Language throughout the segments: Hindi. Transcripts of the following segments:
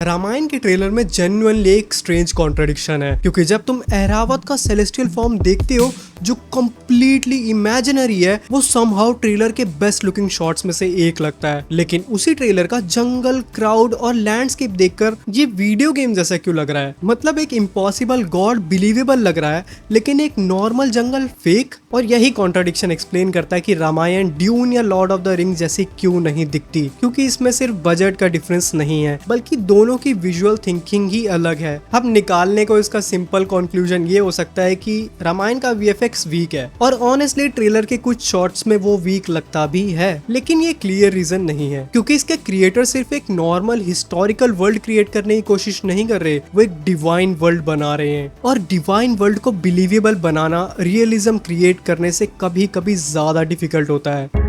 रामायण के ट्रेलर में जेन्युइनली एक स्ट्रेंज कॉन्ट्रडिक्शन है, क्योंकि जब तुम एरावत का सेलेस्टियल फॉर्म देखते हो जो कंप्लीटली इमेजिनरी है, वो समहाउ ट्रेलर के बेस्ट लुकिंग शॉट्स में से एक लगता है। लेकिन उसी ट्रेलर का जंगल, क्राउड और लैंडस्केप देखकर ये वीडियो गेम जैसा क्यों लग रहा है? मतलब एक इम्पॉसिबल गॉड बिलीवेबल लग रहा है, लेकिन एक नॉर्मल जंगल फेक। और यही कॉन्ट्रडिक्शन एक्सप्लेन करता है कि रामायण ड्यून या लॉर्ड ऑफ द रिंग जैसी क्यों नहीं दिखती, क्योंकि इसमें सिर्फ बजट का डिफरेंस नहीं है, बल्कि दोनों की विजुअल थिंकिंग ही अलग है। अब निकालने को इसका सिंपल कंक्लूजन ये हो सकता है कि रामायण का वीएफएक्स वीक है, और ऑनेस्टली ट्रेलर के कुछ शॉट्स में वो वीक लगता भी है। लेकिन ये क्लियर रीजन नहीं है, क्योंकि इसके क्रिएटर सिर्फ एक नॉर्मल हिस्टोरिकल वर्ल्ड क्रिएट करने की कोशिश नहीं कर रहे, वो एक डिवाइन वर्ल्ड बना रहे हैं। और डिवाइन वर्ल्ड को बिलीवेबल बनाना रियलिज्म क्रिएट करने से कभी कभी ज्यादा डिफिकल्ट होता है।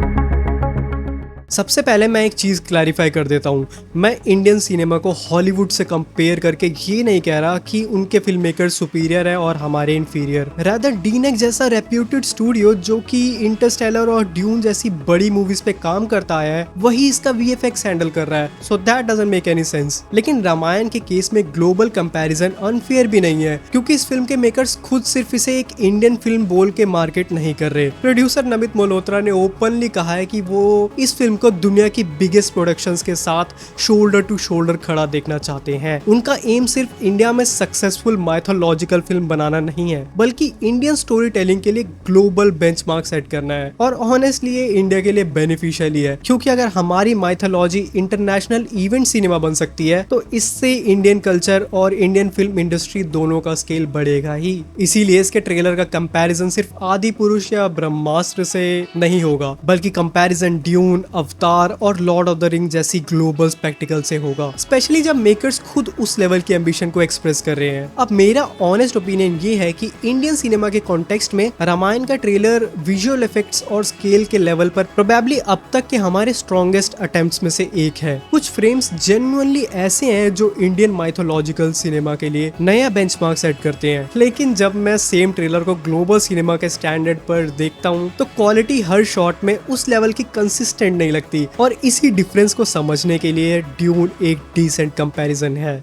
सबसे पहले मैं एक चीज क्लैरिफाई कर देता हूँ, मैं इंडियन सिनेमा को हॉलीवुड से कंपेयर करके ये नहीं कह रहा कि उनके फिल्म मेकर सुपीरियर है और हमारे इंफीरियर। रादर डीनेक जैसा रेप्यूटेड स्टूडियो जो कि इंटरस्टेलर और ड्यून जैसी बड़ी मूवीज पे काम करता आया है, वही इसका वीएफएक्स हैंडल कर रहा है, so that doesn't make any sense. लेकिन रामायण के केस में ग्लोबल कंपैरिजन अनफेयर भी नहीं है, क्योंकि इस फिल्म के मेकर्स खुद सिर्फ इसे एक इंडियन फिल्म बोल के मार्केट नहीं कर रहे। प्रोड्यूसर नमित मल्होत्रा ने ओपनली कहा है कि वो इस फिल्म को दुनिया की बिगेस्ट प्रोडक्शंस के साथ शोल्डर टू शोल्डर खड़ा देखना चाहते हैं। उनका एम सिर्फ इंडिया में सक्सेसफुल माइथोलॉजिकल फिल्म बनाना नहीं है, बल्कि इंडियन स्टोरी टेलिंग के लिए ग्लोबल बेंचमार्क सेट करना है। और ऑनेस्टली ये इंडिया के लिए बेनिफिशियल ही है, क्योंकि अगर हमारी माइथोलॉजी इंटरनेशनल इवेंट सिनेमा बन सकती है, तो इससे इंडियन कल्चर और इंडियन फिल्म इंडस्ट्री दोनों का स्केल बढ़ेगा ही। इसीलिए इसके ट्रेलर का कंपैरिजन सिर्फ आदि पुरुष या ब्रह्मास्त्र से नहीं होगा, बल्कि कंपैरिजन ड्यून, अवतार और लॉर्ड ऑफ द रिंग जैसी ग्लोबल स्पेक्टिकल से होगा, स्पेशली जब मेकर्स खुद उस लेवल की एम्बिशन को एक्सप्रेस कर रहे हैं। अब मेरा ऑनेस्ट ओपिनियन ये है कि इंडियन सिनेमा के कॉन्टेक्स्ट में रामायण का ट्रेलर विजुअल इफेक्ट्स और स्केल के लेवल पर प्रोबेबली अब तक के हमारे स्ट्रॉन्गेस्ट अटेम्प्ट्स में से एक है। कुछ फ्रेम्स जेन्युइनली ऐसे हैं जो इंडियन माइथोलॉजिकल सिनेमा के लिए नया बेंचमार्क सेट करते हैं। लेकिन जब मैं सेम ट्रेलर को ग्लोबल सिनेमा के स्टैंडर्ड पर देखता हूँ, तो क्वालिटी हर शॉट में उस लेवल की कंसिस्टेंट नहीं लगती, और इसी डिफरेंस को समझने के लिए ड्यून एक डिसेंट कंपैरिजन है।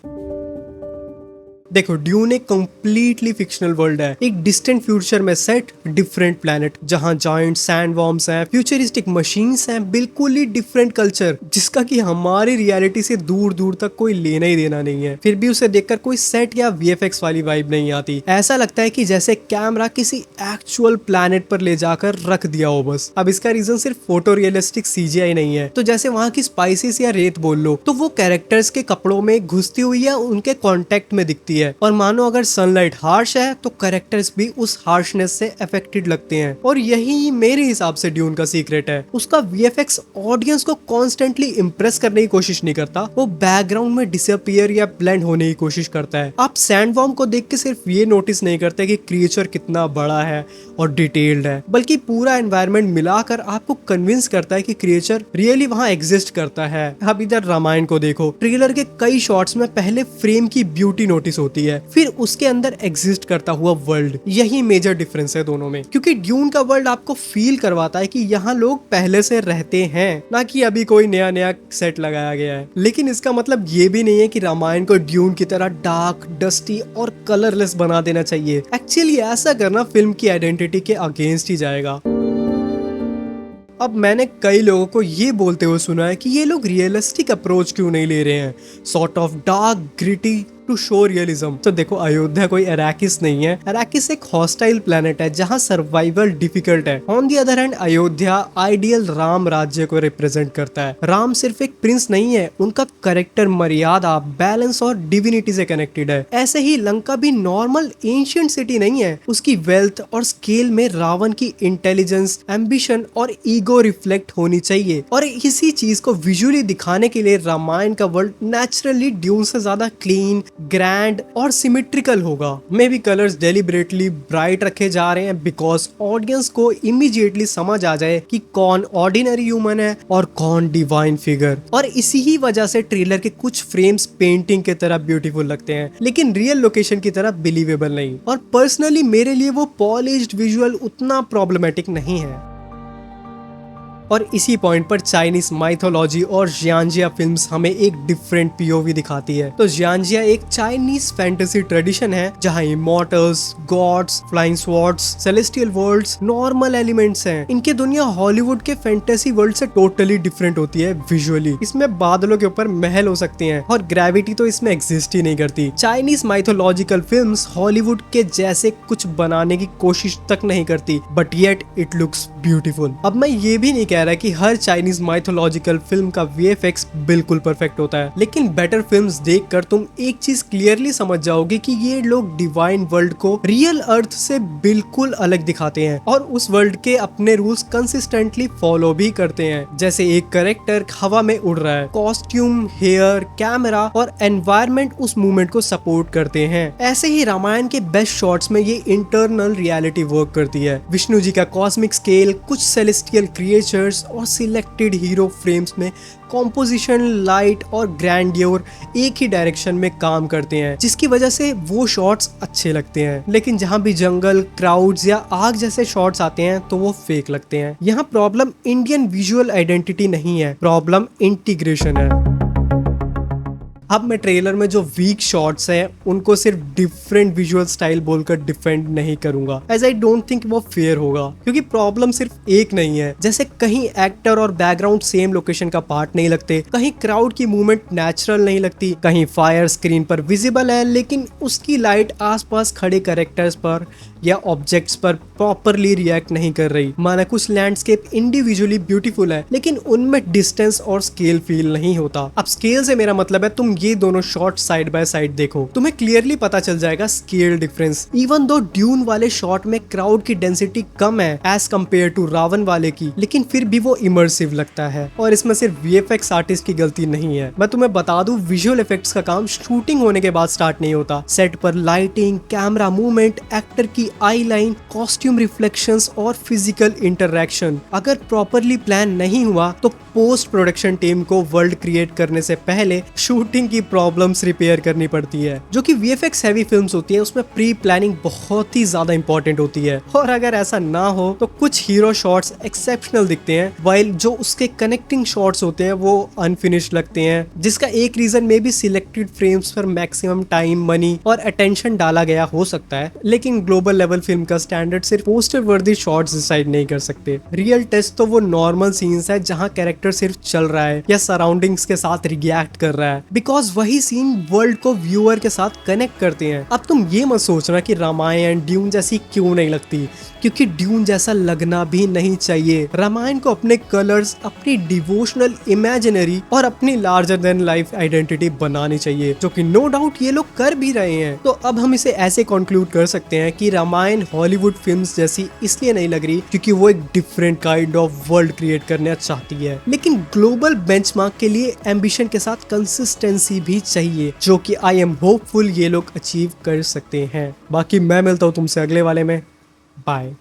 देखो, ड्यून एक कंप्लीटली फिक्शनल वर्ल्ड है, एक डिस्टेंट फ्यूचर में सेट डिफरेंट प्लैनेट, जहां जायंट सैंडवॉर्म्स हैं, फ्यूचरिस्टिक मशीन्स हैं, बिल्कुल ही डिफरेंट कल्चर जिसका कि हमारी रियलिटी से दूर दूर तक कोई लेना ही देना नहीं है। फिर भी उसे देखकर कोई सेट या वीएफएक्स वाली वाइब नहीं आती। ऐसा लगता है कि जैसे कैमरा किसी एक्चुअल प्लैनेट पर ले जाकर रख दिया हो बस। अब इसका रीजन सिर्फ फोटो रियलिस्टिक सीजीआई नहीं है, तो जैसे वहां की स्पाइसेस या रेत बोल लो, तो वो कैरेक्टर्स के कपड़ों में घुसती हुई या उनके कॉन्टेक्ट में दिखती है। और मानो अगर सनलाइट हार्श है, तो कैरेक्टर्स भी उस हार्शनेस से अफेक्टेड लगते हैं। और यही मेरे हिसाब से ड्यून का सीक्रेट है। उसका वीएफएक्स ऑडियंस को कॉन्स्टेंटली इंप्रेस करने की कोशिश नहीं करता, वो बैकग्राउंड में डिसअपीयर या ब्लेंड होने की कोशिश करता है। आप सैंडवॉर्म को देख के सिर्फ ये नोटिस नहीं करते कि क्रिएचर कितना बड़ा है और डिटेल्ड है, बल्कि पूरा एनवायरनमेंट मिलाकर आपको कन्विंस करता है कि क्रिएचर रियली वहां एग्जिस्ट करता है। अब इधर रामायण को देखो, ट्रेलर के कई शॉट्स में पहले फ्रेम की ब्यूटी नोटिस होती है, फिर उसके अंदर एग्जिस्ट करता हुआ वर्ल्ड। यही मेजर डिफरेंस है दोनों में, क्योंकि ड्यून का वर्ल्ड आपको फील करवाता है कि यहाँ लोग पहले से रहते हैं, ना कि अभी कोई नया नया सेट लगाया गया है। लेकिन इसका मतलब ये भी नहीं है कि रामायण को ड्यून की तरह डार्क, डस्टी और कलरलेस बना देना चाहिए। एक्चुअली ऐसा करना फिल्म की आइडेंटिटी के अगेंस्ट ही जाएगा। अब मैंने कई लोगों को ये बोलते हुए सुना है कि ये लोग रियलिस्टिक अप्रोच क्यों नहीं ले रहे हैं, sort of dark, gritty to show realism. तो देखो, अयोध्या कोई अराकिस नहीं है। अराकिस एक हॉस्टाइल प्लेनेट है जहां सर्वाइवल डिफिकल्ट है। On the other hand, Ayodhya ideal Ram राज्य को रिप्रेजेंट करता है। राम सिर्फ एक प्रिंस नहीं है, उनका करेक्टर, मर्यादा, बैलेंस और डिविनिटी से कनेक्टेड है। ऐसे ही लंका भी नॉर्मल एंशिएंट सिटी नहीं है। उसकी वेल्थ और स्केल में रावण की इंटेलिजेंस, एम्बिशन और ईगो रिफ्लेक्ट होनी चाहिए। और इसी चीज को विजुअली दिखाने के लिए रामायण का वर्ल्ड नेचुरली ड्यून से ज्यादा क्लीन, ग्रैंड और सिमेट्रिकल होगा। May be colours deliberately bright रखे जा रहे हैं बिकॉज ऑडियंस को इमीडिएटली समझ आ जाए कि कौन ऑर्डिनरी ह्यूमन है और कौन डिवाइन फिगर। और इसी ही वजह से ट्रेलर के कुछ फ्रेम्स पेंटिंग की तरह ब्यूटीफुल लगते हैं, लेकिन रियल लोकेशन की तरह बिलीवेबल नहीं। और पर्सनली मेरे लिए वो पॉलिश्ड विजुअल उतना प्रॉब्लमेटिक नहीं है। और इसी पॉइंट पर चाइनीज माइथोलॉजी और जियांजिया फिल्म्स हमें एक डिफरेंट पीओवी दिखाती है। तो जियांजिया एक चाइनीज फैंटेसी ट्रेडिशन है जहाँ immortals, gods, flying swords, celestial worlds normal elements हैं। इनकी दुनिया हॉलीवुड के फैंटेसी वर्ल्ड से टोटली डिफरेंट होती है विजुअली। इसमें बादलों के ऊपर महल हो सकती हैं और ग्रेविटी तो इसमें एग्जिस्ट ही नहीं करती। चाइनीज माइथोलॉजिकल फिल्म्स हॉलीवुड के जैसे कुछ बनाने की कोशिश तक नहीं करती, but yet it looks beautiful. अब मैं ये भी नहीं कह रहा कि हर चाइनीज माइथोलॉजिकल फिल्म का वीएफएक्स बिल्कुल परफेक्ट होता है, लेकिन बेटर फिल्म्स देखकर तुम एक चीज क्लियरली समझ जाओगे कि ये लोग डिवाइन वर्ल्ड को रियल अर्थ से बिल्कुल अलग दिखाते हैं और उस वर्ल्ड के अपने रूल्स कंसिस्टेंटली फॉलो भी करते हैं। जैसे एक कैरेक्टर हवा में उड़ रहा है, कॉस्ट्यूम, हेयर, कैमरा और एनवायरनमेंट उस मूवमेंट को सपोर्ट करते हैं। ऐसे ही रामायण के बेस्ट शॉट्स में ये इंटरनल रियलिटी वर्क करती है। विष्णु जी का कॉस्मिक स्केल, कुछ सेलेस्टियल क्रिएचर्स और सिलेक्टेड हीरो फ्रेम्स में कॉम्पोजिशन, लाइट और ग्रैंडियर एक ही डायरेक्शन में काम करते हैं, जिसकी वजह से वो शॉट्स अच्छे लगते हैं। लेकिन जहाँ भी जंगल, क्राउड्स या आग जैसे शॉट्स आते हैं तो वो फेक लगते हैं। यहाँ प्रॉब्लम इंडियन विजुअल आइडेंटिटी नहीं है, प्रॉब्लम इंटीग्रेशन है। अब मैं ट्रेलर में जो वीक शॉट्स हैं उनको सिर्फ डिफरेंट विजुअल स्टाइल बोलकर डिफेंड नहीं करूंगा, एज आई डोंट थिंक वो फेयर होगा, क्योंकि प्रॉब्लम सिर्फ एक नहीं है। जैसे कहीं एक्टर और बैकग्राउंड सेम लोकेशन का पार्ट नहीं लगते, कहीं क्राउड की मूवमेंट नेचुरल नहीं लगती, कहीं फायर स्क्रीन पर विजिबल है लेकिन उसकी लाइट आसपास खड़े कैरेक्टर्स पर या ऑब्जेक्ट्स पर प्रॉपरली रिएक्ट नहीं कर रही। माना कुछ लैंडस्केप इंडिविजुअली ब्यूटीफुल है लेकिन उनमें डिस्टेंस और स्केल फील नहीं होता। अब स्केल से मेरा मतलब है तुम ये दोनों शॉट साइड बाय साइड देखो, तुम्हें क्लियरली पता चल जाएगा scale difference. Even though dune वाले शॉट में क्राउड की डेंसिटी कम है एज कम्पेयर टू रावण वाले की, लेकिन फिर भी वो इमर्सिव लगता है। और इसमें सिर्फ वीएफएक्स आर्टिस्ट की गलती नहीं है। मैं तुम्हें बता दूं, विजुअल इफेक्ट्स का काम शूटिंग होने के बाद स्टार्ट नहीं होता। सेट पर लाइटिंग, कैमरा मूवमेंट, एक्टर की आई लाइन, कॉस्ट्यूम रिफ्लेक्शंस और फिजिकल इंटरैक्शन अगर प्रॉपरली प्लान नहीं हुआ तो पोस्ट प्रोडक्शन टीम को वर्ल्ड क्रिएट करने से पहले शूटिंग की प्रॉब्लम्स रिपेयर करनी पड़ती है। जो कि वीएफएक्स हैवी फिल्म्स होती है उसमें प्री प्लानिंग बहुत ही ज्यादा इंपॉर्टेंट होती है, और अगर ऐसा ना हो तो कुछ हीरो शॉट्स एक्सेप्शनल दिखते हैं वाइल जो उसके कनेक्टिंग शॉट्स होते हैं वो अनफिनिश्ड लगते हैं, जिसका एक रीजन में भी सिलेक्टेड फ्रेम्स पर मैक्सिमम टाइम, मनी और अटेंशन डाला गया हो सकता है। लेकिन ग्लोबल लेवल फिल्म का स्टैंडर्ड सिर्फ पोस्टर वर्दी शॉट्स डिसाइड नहीं कर सकते। रियल टेस्ट तो वो नॉर्मल सीन्स है जहां कैरेक्टर सिर्फ चल रहा है या सराउंडिंग्स के साथ रिएक्ट कर रहा है, बिकॉज वही सीन वर्ल्ड को व्यूअर के साथ कनेक्ट करते हैं। अब तुम ये मत सोचना कि रामायण ड्यून जैसी क्यों नहीं लगती, क्योंकि ड्यून जैसा लगना भी नहीं चाहिए। रामायण को अपने कलर्स, अपनी डिवोशनल इमेजिनरी और अपनी लार्जर देन लाइफ आइडेंटिटी बनानी चाहिए, जो कि नो डाउट ये लोग कर भी रहे हैं। तो अब हम इसे ऐसे कंक्लूड कर सकते हैं कि रामायण हॉलीवुड फिल्म्स जैसी इसलिए नहीं लग रही क्योंकि वो एक different kind of world create करना चाहती है, लेकिन ग्लोबल बेंचमार्क के लिए एम्बिशन के साथ कंसिस्टेंसी भी चाहिए, जो कि आई एम होपफुल ये लोग अचीव कर सकते हैं। बाकी मैं मिलता हूँ तुमसे अगले वाले में। बाय।